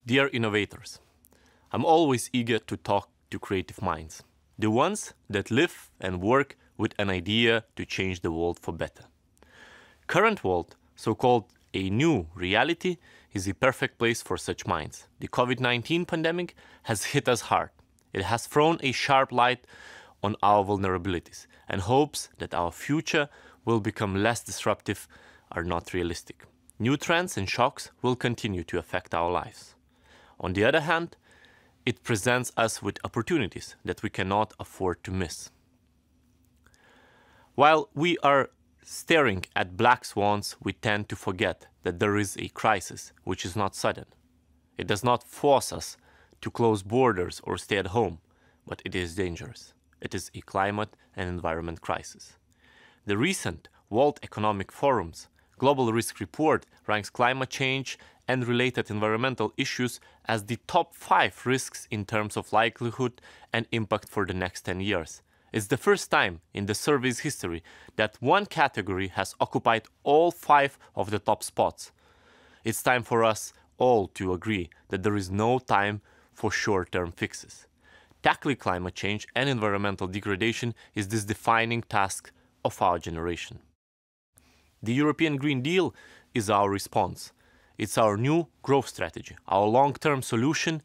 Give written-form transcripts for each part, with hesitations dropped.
Dear innovators, I'm always eager to talk to creative minds, the ones that live and work with an idea to change the world for better. Current world, so-called a new reality, is a perfect place for such minds. The COVID-19 pandemic has hit us hard. It has thrown a sharp light on our vulnerabilities, and hopes that our future will become less disruptive are not realistic. New trends and shocks will continue to affect our lives. On the other hand, it presents us with opportunities that we cannot afford to miss. While we are staring at black swans, we tend to forget that there is a crisis which is not sudden. It does not force us to close borders or stay at home, but it is dangerous. It is a climate and environment crisis. The recent World Economic Forum's Global Risk Report ranks climate change and related environmental issues as the top 5 risks in terms of likelihood and impact for the next 10 years. It's the first time in the survey's history that one category has occupied all 5 of the top spots. It's time for us all to agree that there is no time for short-term fixes. Tackling climate change and environmental degradation is this defining task of our generation. The European Green Deal is our response. It's our new growth strategy, our long-term solution,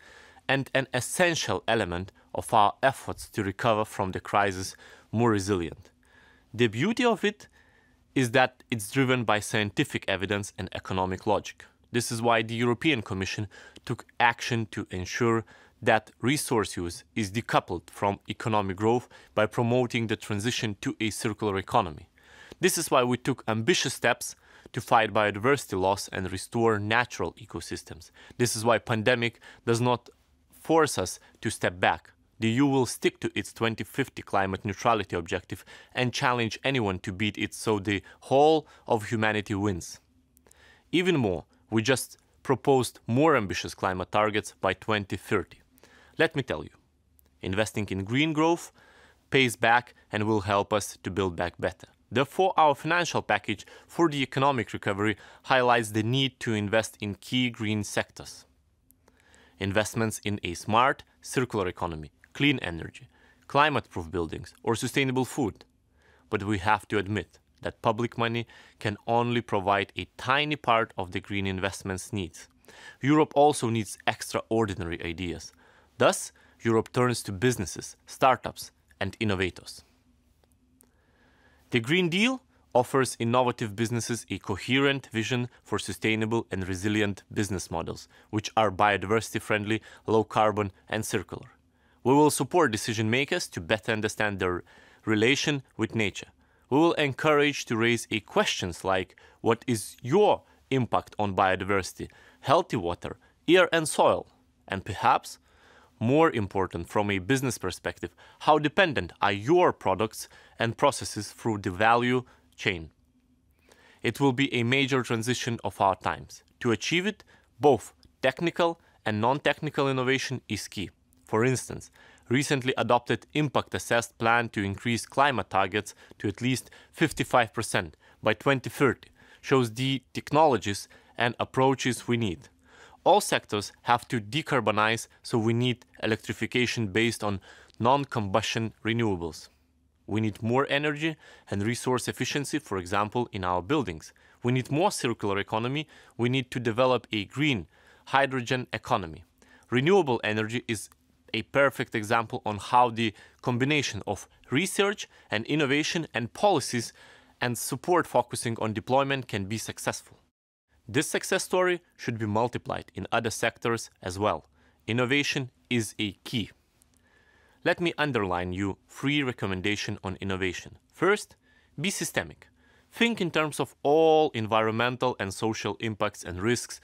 and an essential element of our efforts to recover from the crisis more resilient. The beauty of it is that it's driven by scientific evidence and economic logic. This is why the European Commission took action to ensure that resource use is decoupled from economic growth by promoting the transition to a circular economy. This is why we took ambitious steps to fight biodiversity loss and restore natural ecosystems. This is why pandemic does not force us to step back. The EU will stick to its 2050 climate neutrality objective and challenge anyone to beat it so the whole of humanity wins. Even more, we just proposed more ambitious climate targets by 2030. Let me tell you, investing in green growth pays back and will help us to build back better. Therefore, our financial package for the economic recovery highlights the need to invest in key green sectors. Investments in a smart, circular economy, clean energy, climate-proof buildings, or sustainable food. But we have to admit that public money can only provide a tiny part of the green investments needs. Europe also needs extraordinary ideas. Thus, Europe turns to businesses, startups, and innovators. The Green Deal offers innovative businesses a coherent vision for sustainable and resilient business models, which are biodiversity-friendly, low-carbon, and circular. We will support decision makers to better understand their relation with nature. We will encourage to raise questions like, what is your impact on biodiversity, healthy water, air and soil? And perhaps, more important from a business perspective, how dependent are your products and processes through the value chain? It will be a major transition of our times. To achieve it, both technical and non-technical innovation is key. For instance, recently adopted impact-assessed plan to increase climate targets to at least 55% by 2030 shows the technologies and approaches we need. All sectors have to decarbonize, so we need electrification based on non-combustion renewables. We need more energy and resource efficiency, for example, in our buildings. We need more circular economy. We need to develop a green hydrogen economy. Renewable energy is a perfect example on how the combination of research and innovation and policies and support focusing on deployment can be successful. This success story should be multiplied in other sectors as well. Innovation is a key. Let me underline you 3 recommendations on innovation. First, be systemic. Think in terms of all environmental and social impacts and risks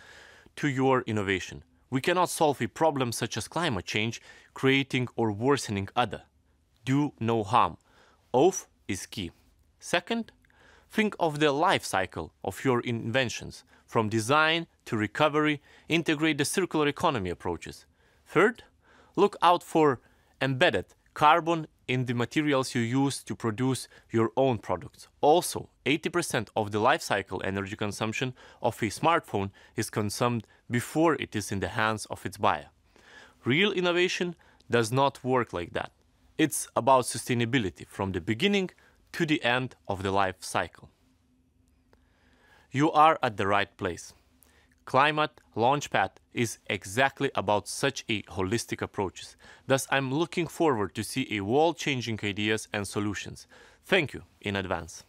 to your innovation. We cannot solve a problem such as climate change, creating or worsening other. Do no harm. Oath is key. Second, think of the life cycle of your inventions. From design to recovery, integrate the circular economy approaches. Third, look out for embedded carbon in the materials you use to produce your own products. Also, 80% of the life cycle energy consumption of a smartphone is consumed before it is in the hands of its buyer. Real innovation does not work like that. It's about sustainability from the beginning to the end of the life cycle. You are at the right place. ClimateLaunchpad is exactly about such a holistic approach. Thus, I'm looking forward to see a world-changing ideas and solutions. Thank you in advance.